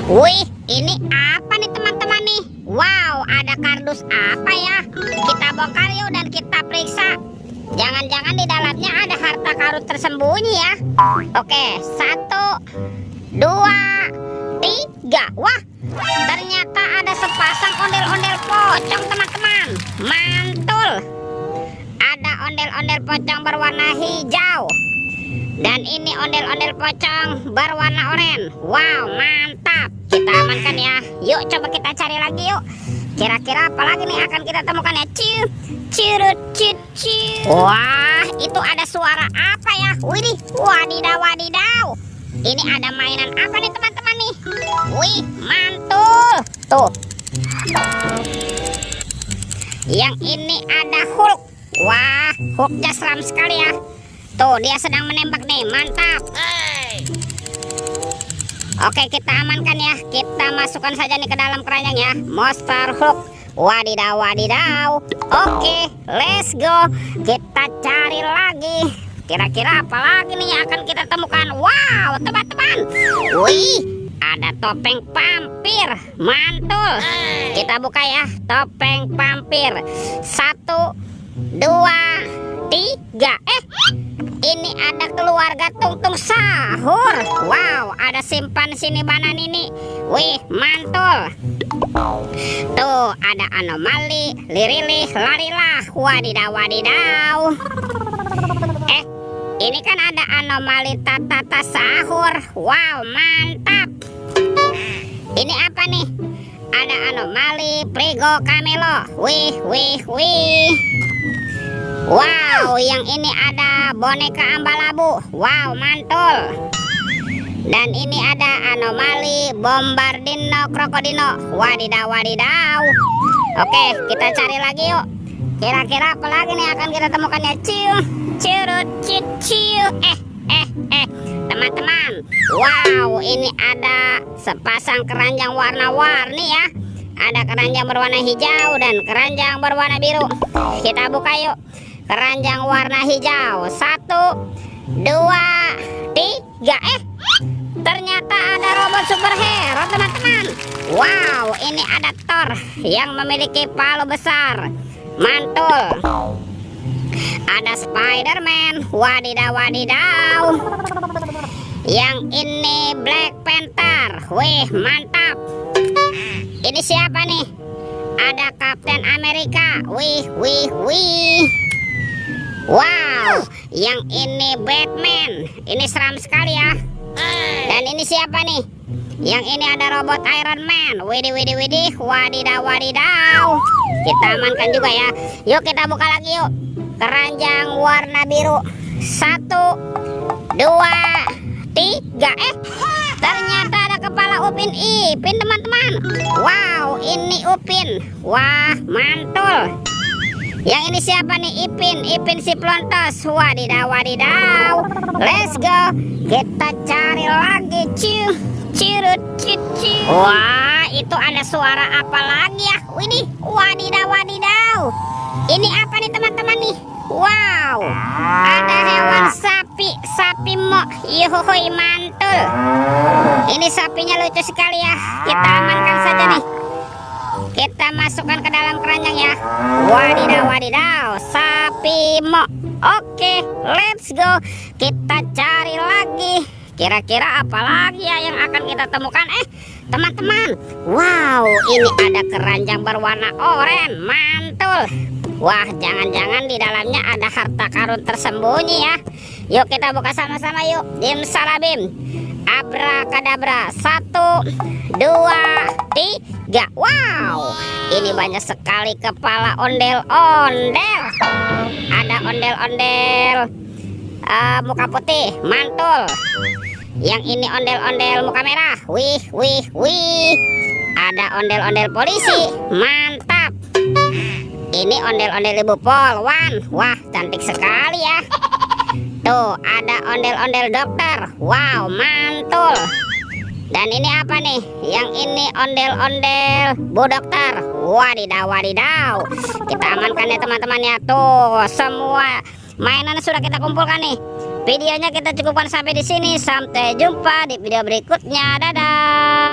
Wih, ini apa nih teman-teman nih? Wow, ada kardus apa ya? Kita bongkar yuk dan kita periksa. Jangan-jangan di dalamnya ada harta karun tersembunyi ya. Oke, 1, 2, 3. Wah, ternyata ada sepasang ondel-ondel pocong teman-teman. Mantul. Ada ondel-ondel pocong berwarna hijau. Dan ini ondel-ondel pocong berwarna oranye. Wow, mantap. Kita amankan ya. Yuk coba kita cari lagi yuk. Kira-kira apa lagi nih akan kita temukan ya? Cirut. Wah, itu ada suara apa ya? Widih, wadidaw. Ini ada mainan apa nih teman-teman nih? Wih, mantul. Tuh. Yang ini ada Hulk. Wah, Hulknya seram sekali ya. Tuh, dia sedang menembak nih, mantap. Oke, kita amankan ya. Kita masukkan saja nih ke dalam keranjang ya. Monster Hulk. Wadidaw. Oke, let's go. Kita cari lagi. Kira-kira apa lagi nih yang akan kita temukan? Wow, teman-teman. Wih, ada topeng vampir. Mantul. Kita buka ya, topeng vampir. 1, 2, 3. Ini ada keluarga Tung Sahur. Wow, ada simpan sini banan ini. Wih, mantul. Tuh, ada anomali, lirilih, larilah. Wadidaw. Ini kan ada anomali tata sahur. Wow, mantap. Ini apa nih? Ada anomali Prigo Camelo. Wih. Wow, yang ini ada boneka Ambalabu. Wow, mantul. Dan ini ada anomali Bombardino Krokodino. Wadidaw. Oke, kita cari lagi yuk. Kira-kira apa lagi nih akan kita temukan ya? Cirut. Teman-teman. Wow, ini ada sepasang keranjang warna-warni ya. Ada keranjang berwarna hijau dan keranjang berwarna biru. Kita buka yuk. Keranjang warna hijau. 1, 2, 3. Ternyata ada robot superhero teman-teman. Wow, ini ada Thor yang memiliki palu besar. Mantul. Ada Spider-Man. Wadidaw. Yang ini Black Panther. Wih, mantap. Ini siapa nih? Ada Captain America. Wih. Wow, yang ini Batman. Ini seram sekali ya. Dan ini siapa nih? Yang ini ada robot Iron Man. Widih. Wadidaw. Kita amankan juga ya. Yuk kita buka lagi yuk. Keranjang warna biru. 1, 2, 3. Ternyata ada kepala Upin Ipin teman-teman. Wow, ini Upin. Wah, mantul. Yang ini siapa nih? Ipin si Plontos. Wadidaw. Let's go. Kita cari lagi. Cirut. Wah, itu ada suara apa lagi ya? Widih, wadidaw. Ini apa nih teman-teman nih? Wow, ada hewan sapi mo. Yuhuhui, mantul. Ini sapinya lucu sekali ya. Kita amankan saja nih. Kita masukkan ke dalam keranjang ya. Wadidaw. Sapi mo. Oke, let's go. Kita cari lagi. Kira-kira apa lagi ya yang akan kita temukan? Teman-teman. Wow, ini ada keranjang berwarna oranye. Mantul. Wah, jangan-jangan di dalamnya ada harta karun tersembunyi ya. Yuk kita buka sama-sama yuk. Dim salabim. Abrakadabra. 1, 2, 3. Wow, ini banyak sekali kepala ondel-ondel. Ada ondel-ondel muka putih. Mantul. Yang ini ondel-ondel muka merah. Wih. Ada ondel-ondel polisi. Mantap. Ini ondel-ondel ibu polwan. Wah, cantik sekali ya. Tuh, ada ondel-ondel dokter. Wow, mantul. Dan ini apa nih? Yang ini ondel-ondel bu dokter. Wadidaw. Kita amankan ya teman-teman ya. Tuh, semua mainan sudah kita kumpulkan nih. Videonya kita cukupkan sampai di sini. Sampai jumpa di video berikutnya. Dadah.